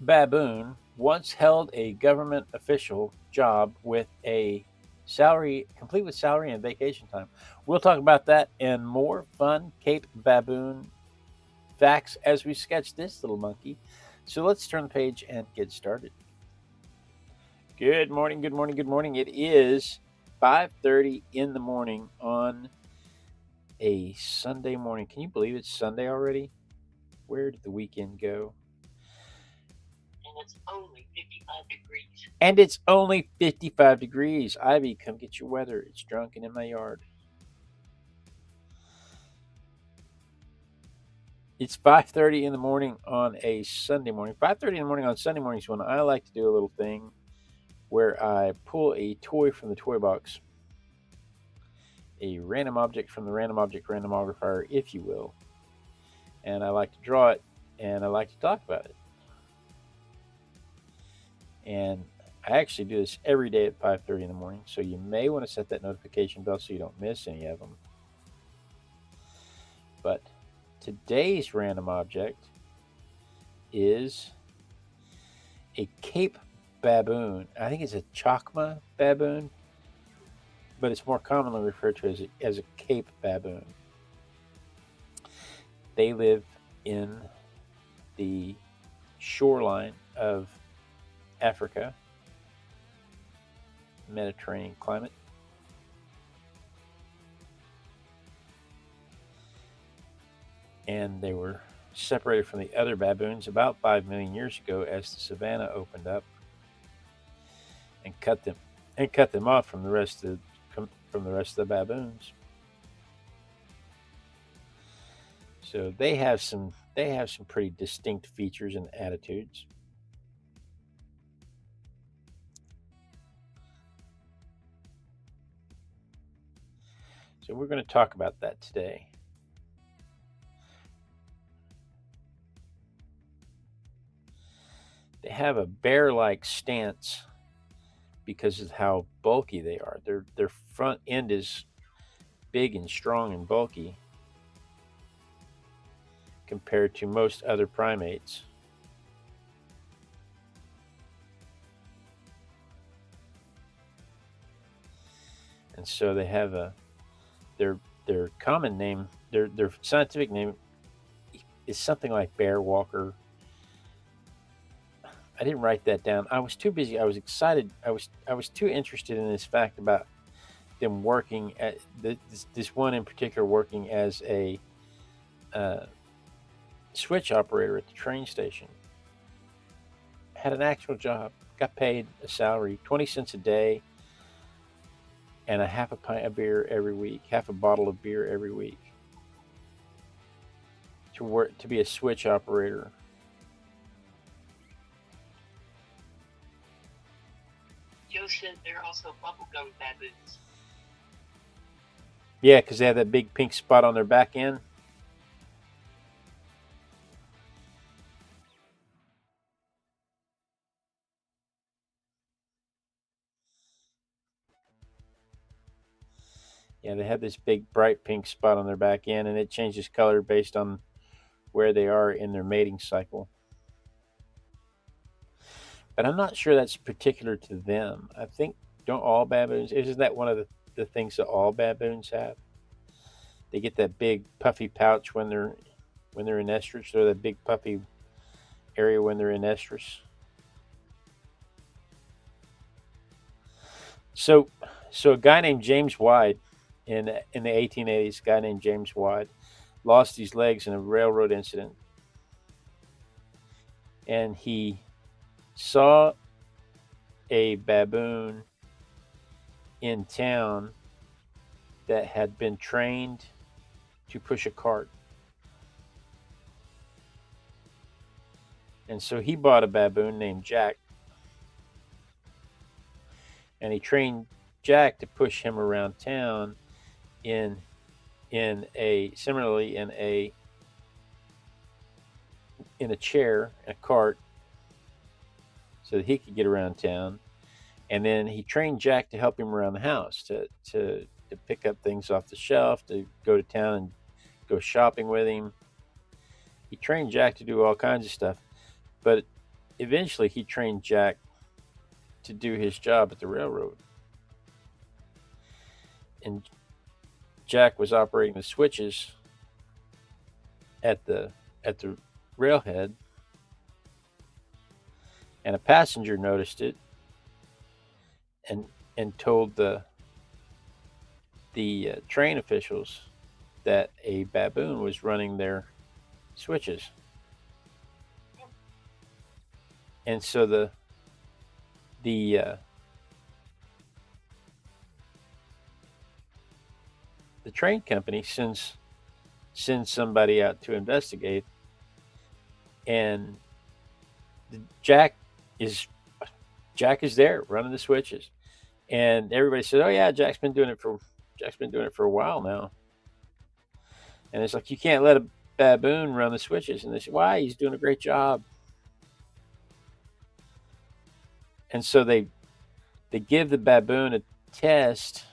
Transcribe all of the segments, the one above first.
Baboon once held a government official job with a salary, complete with salary and vacation time. We'll talk about that and more fun Cape Baboon facts as we sketch this little monkey. So let's turn the page and get started. Good morning, good morning, good morning. It is 5:30 in the morning on a Sunday morning. Can you believe it's Sunday already? Where did the weekend go? And it's only 55 degrees. And it's only 55 degrees. Ivy, come get your weather. It's drunken in my yard. It's 5:30 in the morning on a Sunday morning. 5:30 in the morning on Sunday mornings when I like to do a little thing where I pull a toy from the toy box, a random object from the Random Object Randomogrifier, if you will, and I like to draw it and I like to talk about it. And I actually do this every day at 5:30 in the morning, so you may want to set that notification bell so you don't miss any of them. But today's random object is a Cape Baboon. I think it's a Chacma baboon, but it's more commonly referred to as a Cape Baboon. They live in the shoreline of Africa, Mediterranean climate. And they were separated from the other baboons about 5 million years ago as the savanna opened up and cut them off from the rest of the baboons. So they have some pretty distinct features and attitudes. So we're going to talk about that today. They have a bear-like stance because of how bulky they are. Their front end is big and strong and bulky compared to most other primates. And so they have their common name, their scientific name is something like bear walker. I didn't write that down. I was too busy. I was excited. I was too interested in this fact about them working at this one in particular working as a switch operator at the train station. Had an actual job, got paid a salary, 20 cents a day, and a half a pint of beer every week, half a bottle of beer every week to be a switch operator. Joe said they're also bubblegum baboons. Yeah, because they have that big pink spot on their back end. Yeah, they have this big bright pink spot on their back end, and it changes color based on where they are in their mating cycle. But I'm not sure that's particular to them. I think don't all baboons? Isn't that one of the things that all baboons have? They get that big puffy pouch when they're in estrus, or that big puffy area when they're in estrus. So a guy named James Wide in the 1880s, a guy named James Wide lost his legs in a railroad incident, and he saw a baboon in town that had been trained to push a cart. And so he bought a baboon named Jack, and he trained Jack to push him around town in a similarly in a chair, a cart, so that he could get around town. And then he trained Jack to help him around the house, to pick up things off the shelf, to go to town and go shopping with him. He trained Jack to do all kinds of stuff, but eventually he trained Jack to do his job at the railroad. And Jack was operating the switches at the railhead, and a passenger noticed it and told the train officials that a baboon was running their switches. And so the train company sends somebody out to investigate, and Jack is there running the switches, and everybody says, "Oh yeah, Jack's been doing it for a while now." And it's like, you can't let a baboon run the switches. And they say, "Why? He's doing a great job." And so they give the baboon a test.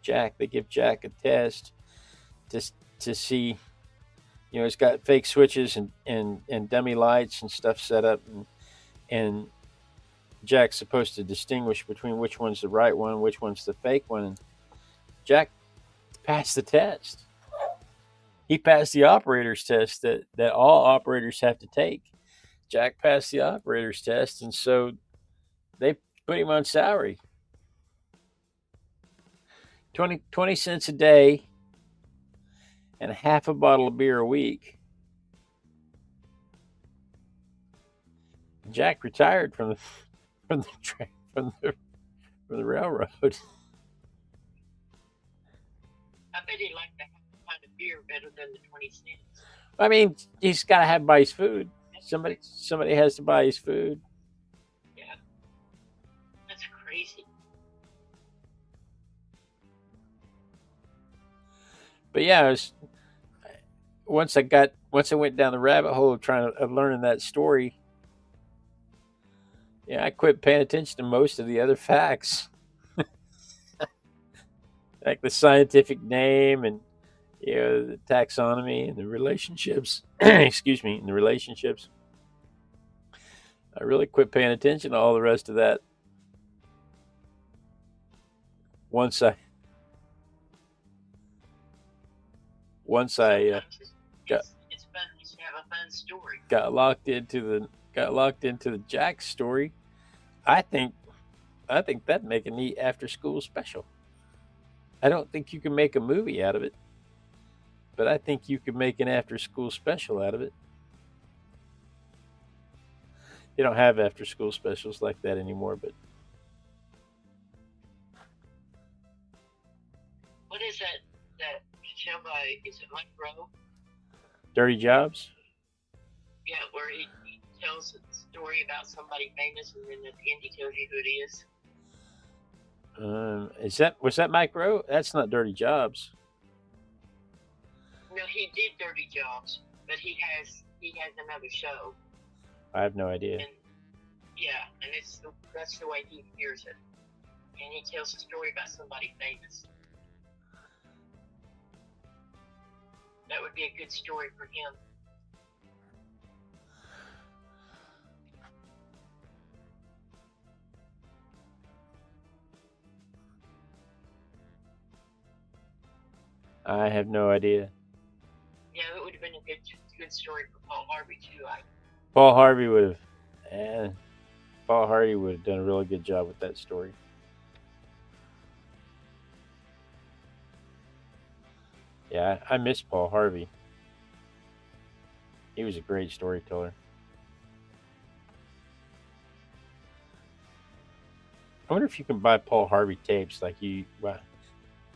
They give Jack a test to see, it's got fake switches and dummy lights and stuff set up, and Jack's supposed to distinguish between which one's the right one, which one's the fake one. And Jack passed the test. He passed the operator's test that all operators have to take. Jack passed the operator's test, and so they put him on salary. 20 cents a day and half a bottle of beer a week. Jack retired from the railroad. I bet he liked that kind of beer better than the 20 cents. I mean, he's got to buy his food. Somebody has to buy his food. Yeah, that's crazy. But yeah, once I went down the rabbit hole of learning that story, yeah, I quit paying attention to most of the other facts, like the scientific name and the taxonomy and the relationships. Excuse me, and the relationships. I really quit paying attention to all the rest of that. Once I it's fun to have a fun story. Got locked into the Jack story. I think that'd make a neat after school special. I don't think you can make a movie out of it, but I think you could make an after school special out of it. They don't have after school specials like that anymore, but what is that show by, is it Mike Rowe? Dirty Jobs? Yeah, where he tells a story about somebody famous, and then at the end he tells you who it is. Was that Mike Rowe? That's not Dirty Jobs. No, he did Dirty Jobs, but he has another show. I have no idea. And that's the way he hears it, and he tells a story about somebody famous. That would be a good story for him. I have no idea. Yeah, it would have been a good story for Paul Harvey too. Paul Harvey would have done a really good job with that story. Yeah, I miss Paul Harvey. He was a great storyteller. I wonder if you can buy Paul Harvey tapes,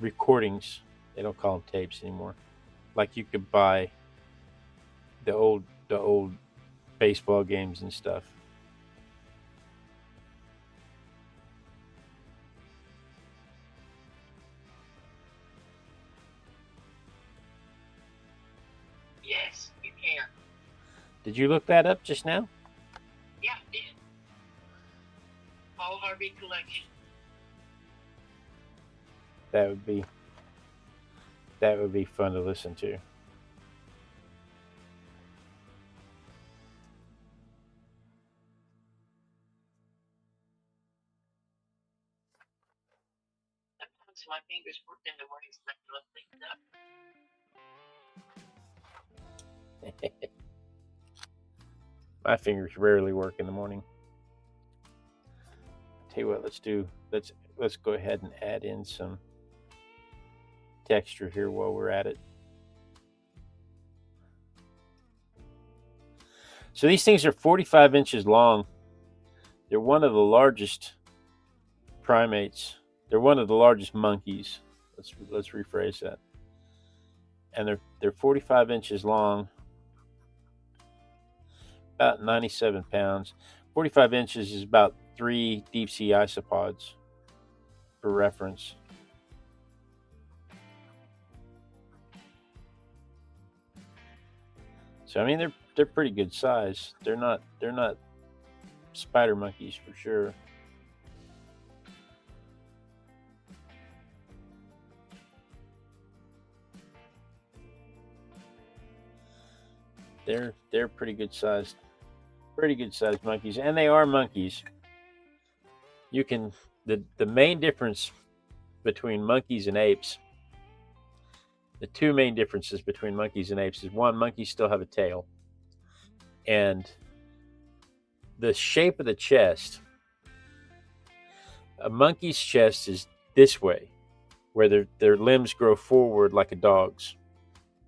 recordings. They don't call them tapes anymore. Like you could buy the old baseball games and stuff. Yes, you can. Did you look that up just now? Yeah, I did. Paul Harvey collection. That would be fun to listen to. So my fingers worked in the morning so I can look things up. My fingers rarely work in the morning. Tell you what, let's go ahead and add in some texture here while we're at it. So these things are 45 inches long. They're one of the largest primates. They're one of the largest monkeys. Let's rephrase that. And they're 45 inches long, about 97 pounds. 45 inches is about 3 deep sea isopods, for reference. So I mean they're pretty good size. They're not spider monkeys for sure. They're pretty good sized monkeys, and they are monkeys. You can the main difference between monkeys and apes. The two main differences between monkeys and apes is one, monkeys still have a tail, and the shape of the chest. A monkey's chest is this way, where their limbs grow forward like a dog's,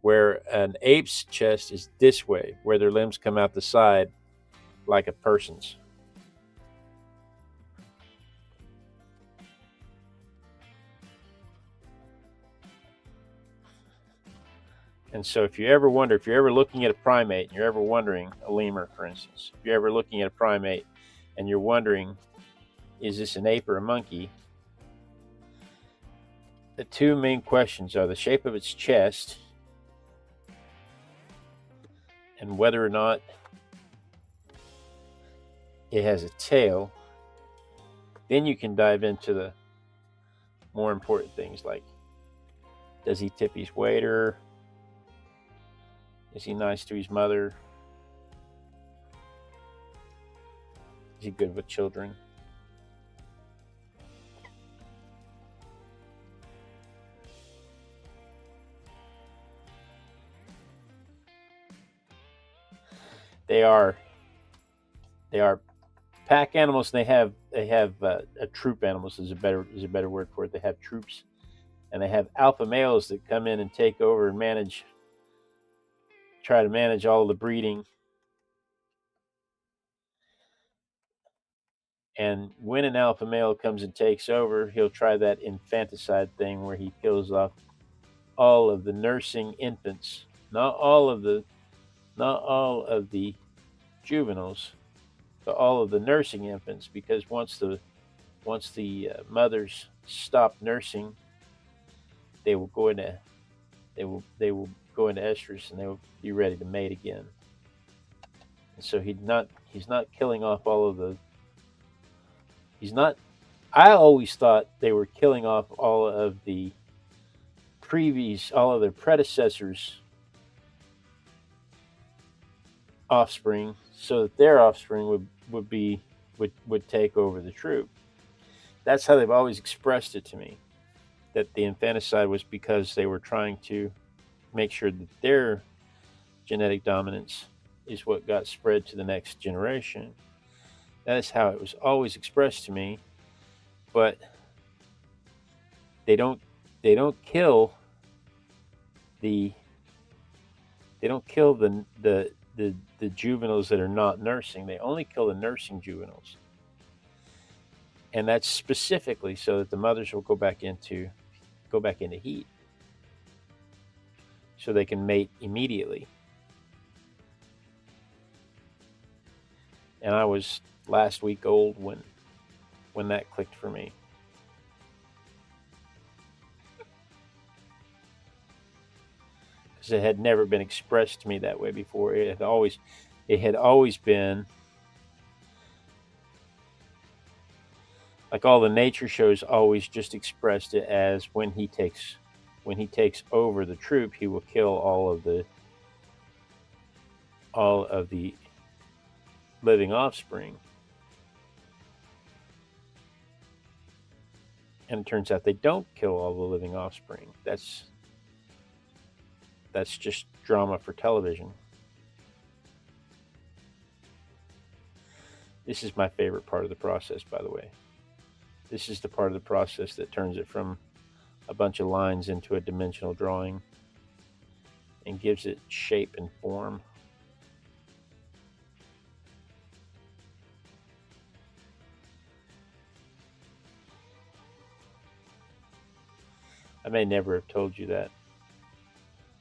where an ape's chest is this way, where their limbs come out the side like a person's. And so if you're ever looking at a primate and you're ever wondering, a lemur for instance, if you're ever looking at a primate and you're wondering, is this an ape or a monkey? The two main questions are the shape of its chest and whether or not it has a tail. Then you can dive into the more important things like, does he tip his waiter? Is he nice to his mother? Is he good with children? They are pack animals. They have a troop animals is a better word for it. They have troops, and they have alpha males that come in and take over and try to manage all the breeding. And when an alpha male comes and takes over, he'll try that infanticide thing where he kills off all of the nursing infants, not all of the juveniles, but all of the nursing infants, because once the mothers stop nursing, they will go into estrus and they will be ready to mate again. And so he's not killing off all of the. He's not. I always thought they were killing off all of their predecessors' offspring, so that their offspring would take over the troop. That's how they've always expressed it to me. That the infanticide was because they were trying to make sure that their genetic dominance is what got spread to the next generation. That is how it was always expressed to me. But they don't kill the juveniles that are not nursing. They only kill the nursing juveniles. And that's specifically so that the mothers will go back into heat, so they can mate immediately. And I was last week old when that clicked for me. Because it had never been expressed to me that way before. It had always been like all the nature shows always just expressed it as when he takes over the troop, he will kill all of the living offspring. And it turns out they don't kill all the living offspring. That's just drama for television. This is my favorite part of the process, by the way. This is the part of the process that turns it from a bunch of lines into a dimensional drawing and gives it shape and form. I may never have told you that,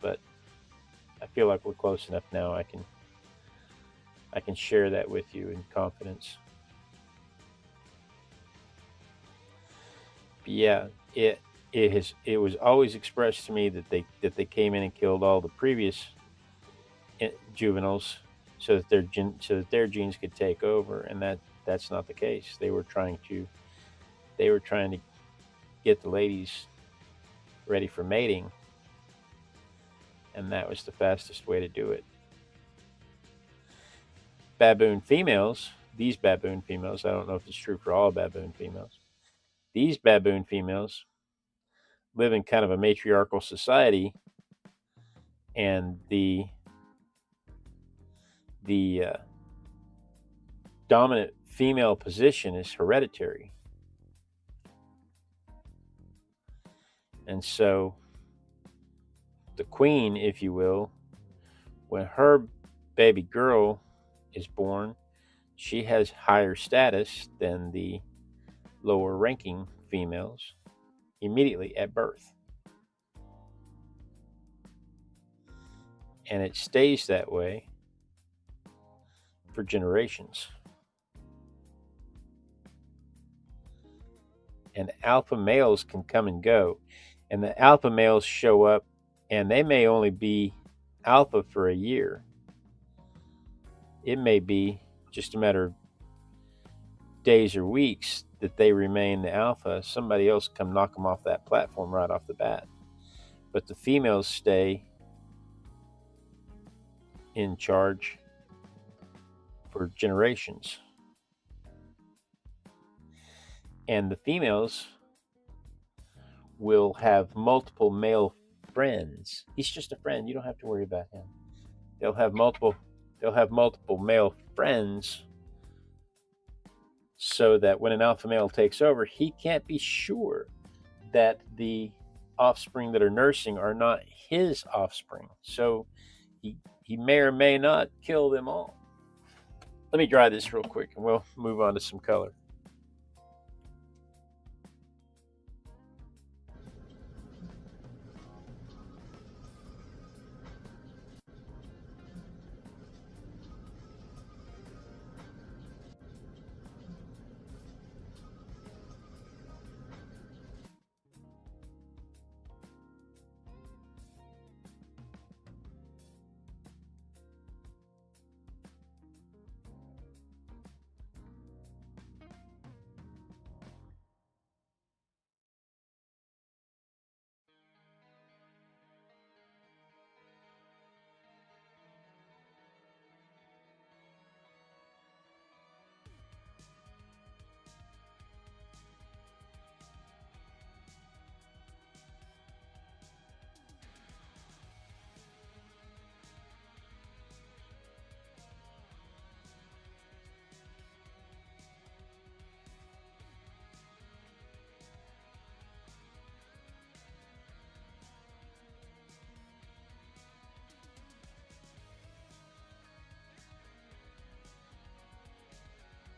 but I feel like we're close enough now. I can share that with you in confidence. But yeah, it was always expressed to me that they came in and killed all the previous juveniles so that their genes could take over, and that's not the case. They were trying to get the ladies ready for mating, and that was the fastest way to do it. Baboon females, these baboon females, I don't know if it's true for all baboon females. These baboon females live in kind of a matriarchal society, and the dominant female position is hereditary. And so the queen, if you will, when her baby girl is born, she has higher status than the lower ranking females immediately at birth. And it stays that way for generations. And alpha males can come and go. And the alpha males show up, and they may only be alpha for a year. It may be just a matter of days or weeks that they remain the alpha. Somebody else come knock them off that platform right off the bat. But the females stay in charge for generations. And the females will have multiple male friends. He's just a friend. You don't have to worry about him. They'll have multiple male friends, so that when an alpha male takes over, he can't be sure that the offspring that are nursing are not his offspring. So he may or may not kill them all. Let me dry this real quick and we'll move on to some color.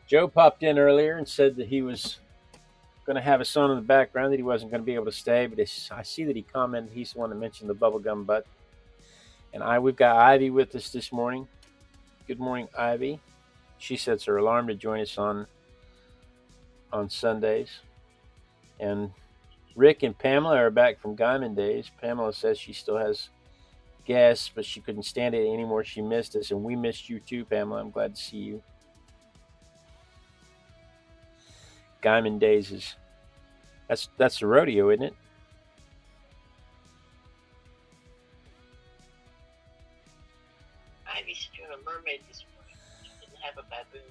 Joe popped in earlier and said that he was going to have a song in the background, that he wasn't going to be able to stay, but I see that he commented. He's the one that mentioned the bubblegum butt. And we've got Ivy with us this morning. Good morning, Ivy. She sets her alarm to join us on Sundays. And Rick and Pamela are back from Guyman days. Pamela says she still has guests, but she couldn't stand it anymore. She missed us, and we missed you too, Pamela. I'm glad to see you. Guyman days is that's the rodeo, isn't it? Ivy's doing a mermaid this morning. She didn't have a baboon.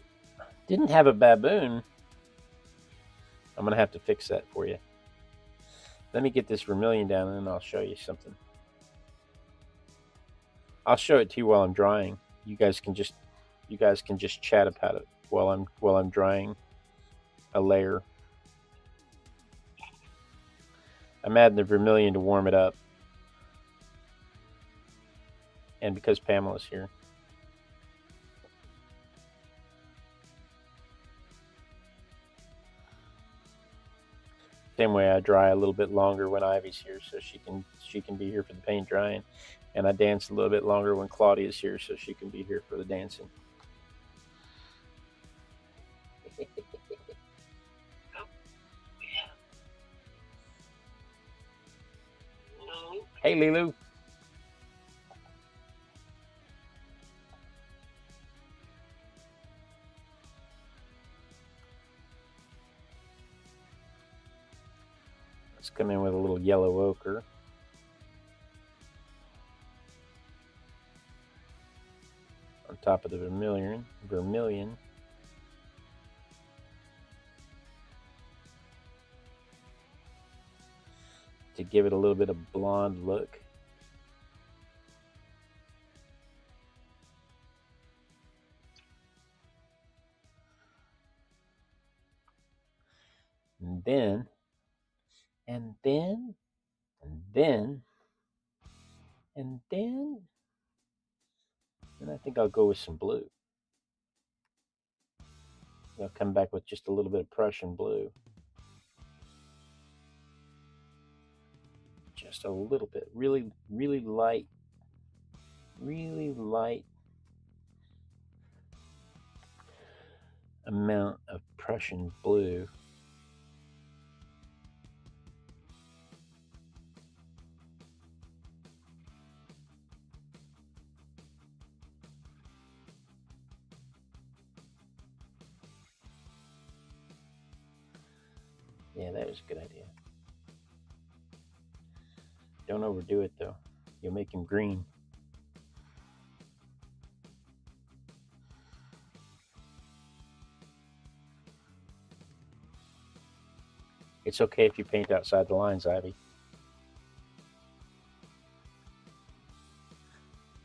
Didn't have a baboon. I'm gonna have to fix that for you. Let me get this vermilion down, and then I'll show you something. I'll show it to you while I'm drying. You guys can just chat about it while I'm drying a layer. I'm adding the vermilion to warm it up, and because Pamela's here. Same way I dry a little bit longer when Ivy's here, so she can be here for the paint drying, and I dance a little bit longer when Claudia's here, so she can be here for the dancing. Hey, Lilu. Let's come in with a little yellow ochre. On top of the vermilion. To give it a little bit of blonde look. And then I think I'll go with some blue. I'll come back with just a little bit of Prussian blue. Just a little bit, really light amount of Prussian blue. Yeah, that was a good idea. Don't overdo it though. You'll make him green. It's okay if you paint outside the lines, Ivy.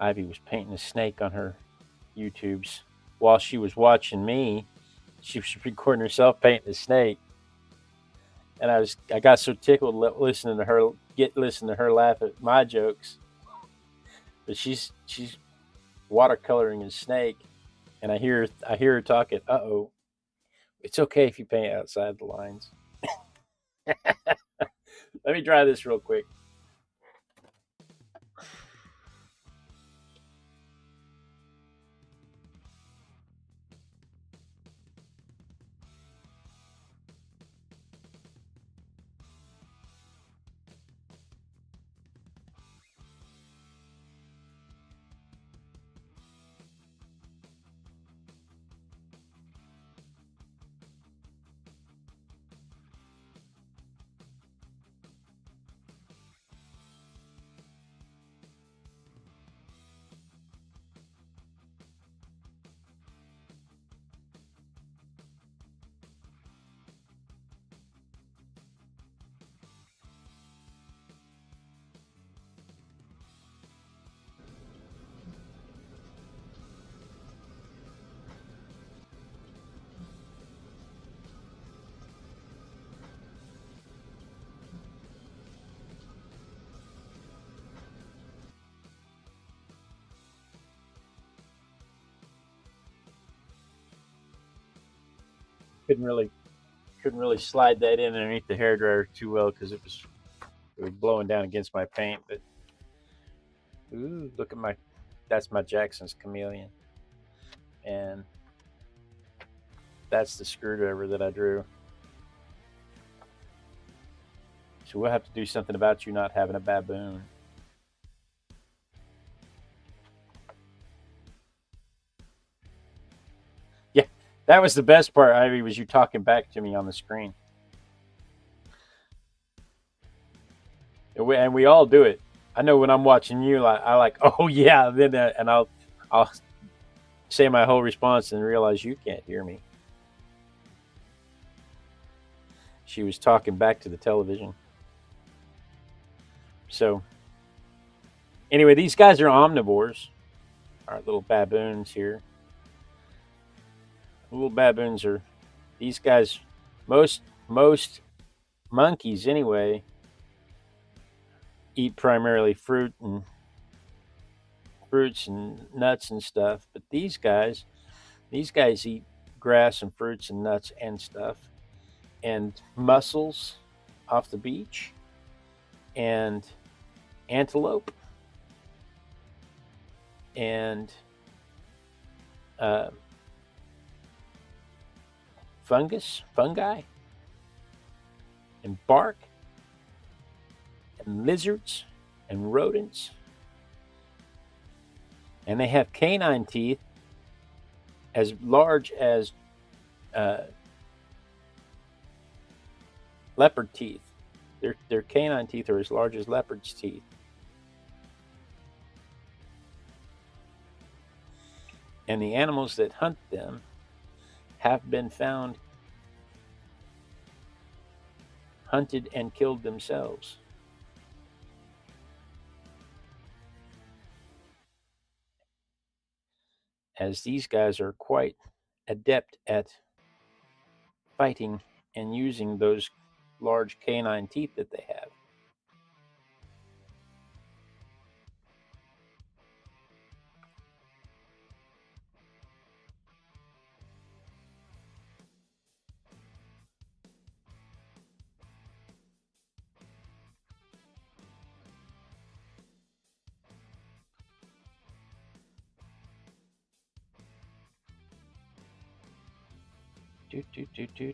Ivy was painting a snake on her YouTubes while she was watching me. She was recording herself painting a snake, and I got so tickled listening to her laugh at my jokes. But she's watercoloring a snake, and I hear her talking. Uh-oh, it's okay if you paint outside the lines. Let me dry this real quick. Couldn't really slide that in underneath the hairdryer too well because it was blowing down against my paint. But ooh, look at that's my Jackson's chameleon, and that's the screwdriver that I drew. So we'll have to do something about you not having a baboon. Yeah, that was the best part, Ivy, was you talking back to me on the screen. And we all do it. I know when I'm watching you, I like, oh yeah, then and I'll say my whole response and realize you can't hear me. She was talking back to the television. So anyway, these guys are omnivores. Our little baboons here. Little baboons are these guys. Most monkeys anyway eat primarily fruits and nuts and stuff. But these guys eat grass and fruits and nuts and stuff, and mussels off the beach, and antelope, and uh, fungi, and bark, and lizards, and rodents. And they have canine teeth as large as uh, leopard teeth. Their canine teeth are as large as leopard's teeth. And the animals that hunt them have been found hunted and killed themselves. As these guys are quite adept at fighting and using those large canine teeth that they have.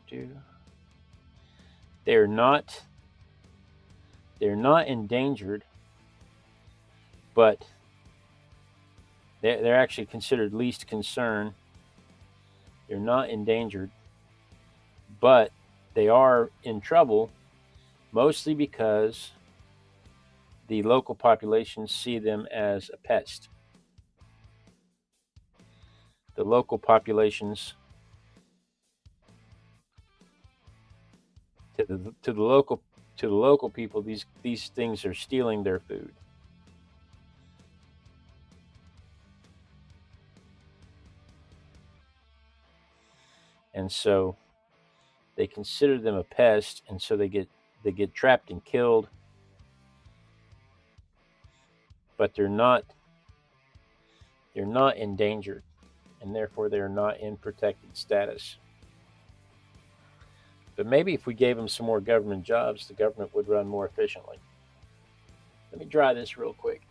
Do. They're not endangered, but they're actually considered least concern. They're not endangered, but they are in trouble, mostly because the local populations see them as a pest. The local populations to the local people, these things are stealing their food. And so they consider them a pest, and so they get trapped and killed. But they're not endangered, and therefore they're not in protected status. But maybe if we gave them some more government jobs, the government would run more efficiently. Let me dry this real quick.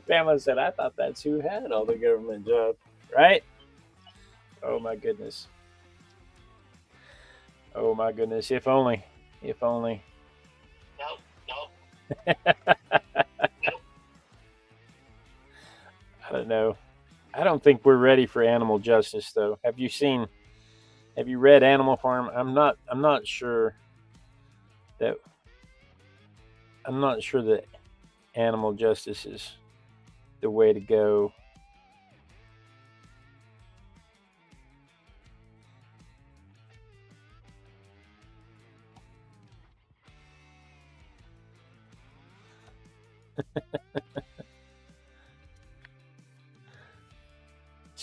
Bama said, I thought that's who had all the government jobs, right? Oh my goodness. Oh my goodness. If only. If only. Nope. I don't know. I don't think we're ready for animal justice, though. Have you read Animal Farm? I'm not sure that animal justice is the way to go.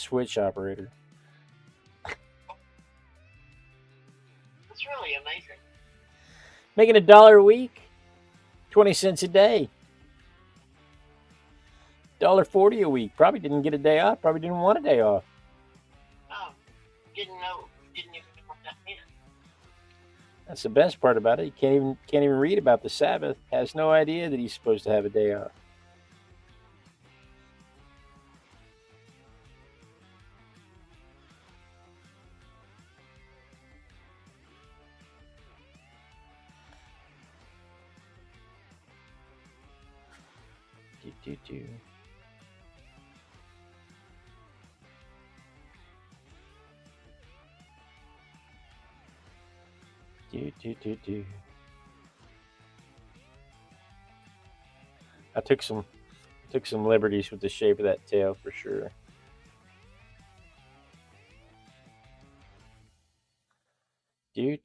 switch operator. It's really amazing. Making $1 a week, 20 cents a day, $1.40 a week. Probably didn't get a day off. Probably didn't want a day off. Oh, didn't know. Didn't even know what that meant. That's the best part about it. He can't even read about the Sabbath. Has no idea that he's supposed to have a day off. I took some liberties with the shape of that tail for sure. I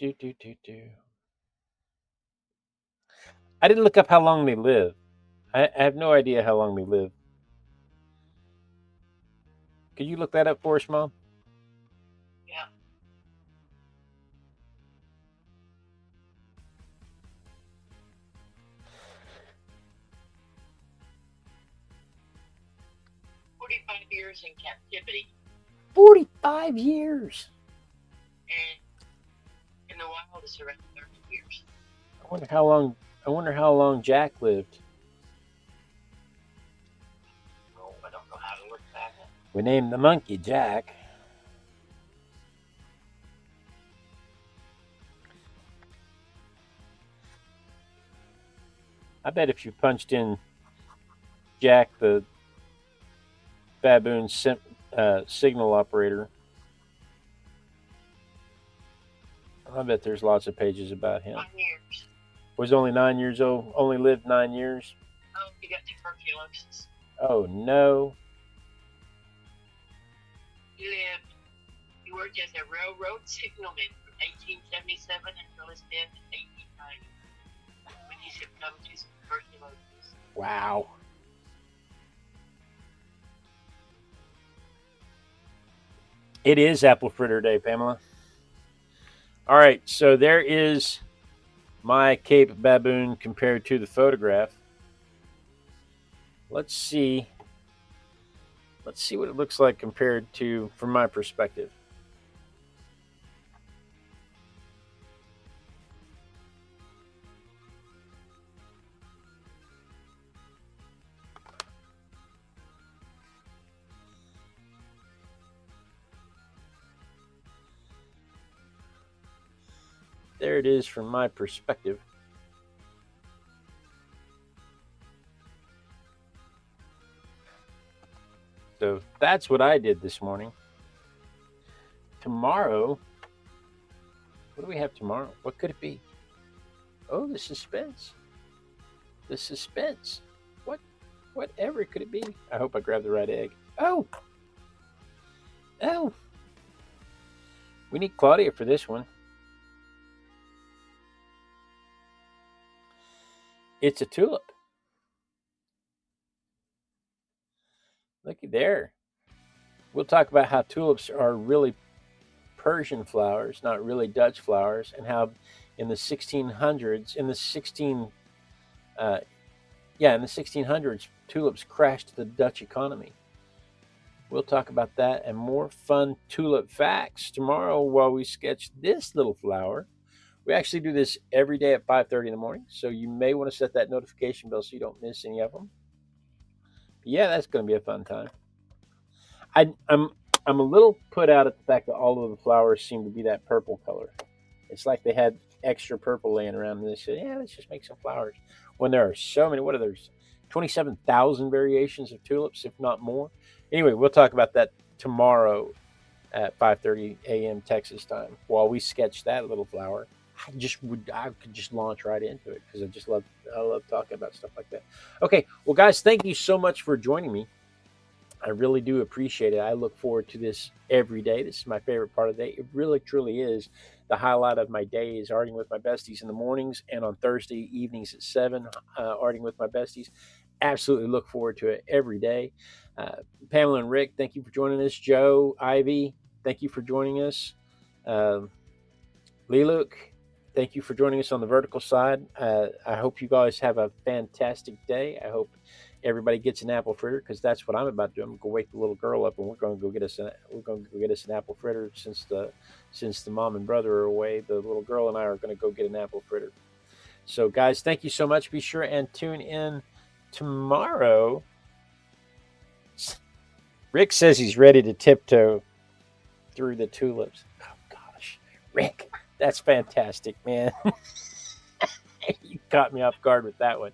didn't look up how long they live. I have no idea how long they live. Could you look that up for us, Mom? Yeah. $45 in captivity. 45 years. And in the wild, it's around 30 years. I wonder how long Jack lived. Oh, I don't know how to look back. We named the monkey Jack. I bet if you punched in Jack, the Baboon signal operator, I bet there's lots of pages about him. 9 years. Was only 9 years old. Only lived 9 years. Oh, he got tuberculosis. Oh no. He worked as a railroad signalman from 1877 until his death in 1890, when he succumbed to tuberculosis. Wow. It is apple fritter day, Pamela. All right, so there is my Cape Baboon compared to the photograph. Let's see what it looks like compared to, from my perspective. There it is from my perspective. So that's what I did this morning. Tomorrow, what do we have tomorrow? What could it be? Oh, the suspense. The suspense. Whatever could it be? I hope I grabbed the right egg. Oh! We need Claudia for this one. It's a tulip. Looky there. We'll talk about how tulips are really Persian flowers, not really Dutch flowers, and how in the 1600s, in the 1600s, tulips crashed the Dutch economy. We'll talk about that and more fun tulip facts tomorrow while we sketch this little flower. We actually do this every day at 5:30 in the morning, so you may want to set that notification bell so you don't miss any of them. But yeah, that's going to be a fun time. I'm a little put out at the fact that all of the flowers seem to be that purple color. It's like they had extra purple laying around and they said, yeah, let's just make some flowers. When there are so many, what are there? 27,000 variations of tulips, if not more. Anyway, we'll talk about that tomorrow at 5:30 a.m. Texas time while we sketch that little flower. I could just launch right into it because I love talking about stuff like that. Okay, well, guys, thank you so much for joining me. I really do appreciate it. I look forward to this every day. This is my favorite part of the day. It really, truly is the highlight of my day is arting with my besties in the mornings and on Thursday evenings at 7, arting with my besties. absolutely look forward to it every day. Pamela and Rick, thank you for joining us. Joe, Ivy, thank you for joining us. Leluk, thank you for joining us on the vertical side. I hope you guys have a fantastic day. I hope everybody gets an apple fritter, because that's what I'm about to do. I'm gonna go wake the little girl up, and we're gonna go get us an apple fritter. Since the mom and brother are away, the little girl and I are gonna go get an apple fritter. So, guys, thank you so much. Be sure and tune in tomorrow. Rick says he's ready to tiptoe through the tulips. Oh gosh, Rick, that's fantastic, man. You caught me off guard with that one.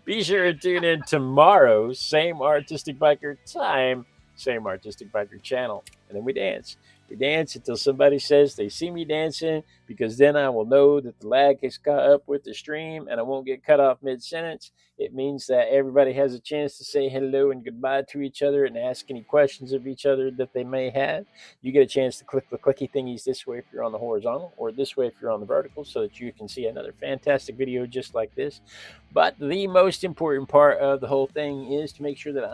Be sure and tune in tomorrow. Same Artistic Biker time, same Artistic Biker channel. And then we dance. We dance until somebody says they see me dancing, because then I will know that the lag has caught up with the stream and I won't get cut off mid-sentence. It means that everybody has a chance to say hello and goodbye to each other and ask any questions of each other that they may have. You get a chance to click the clicky thingies this way if you're on the horizontal, or this way if you're on the vertical, so that you can see another fantastic video just like this. But the most important part of the whole thing is to make sure that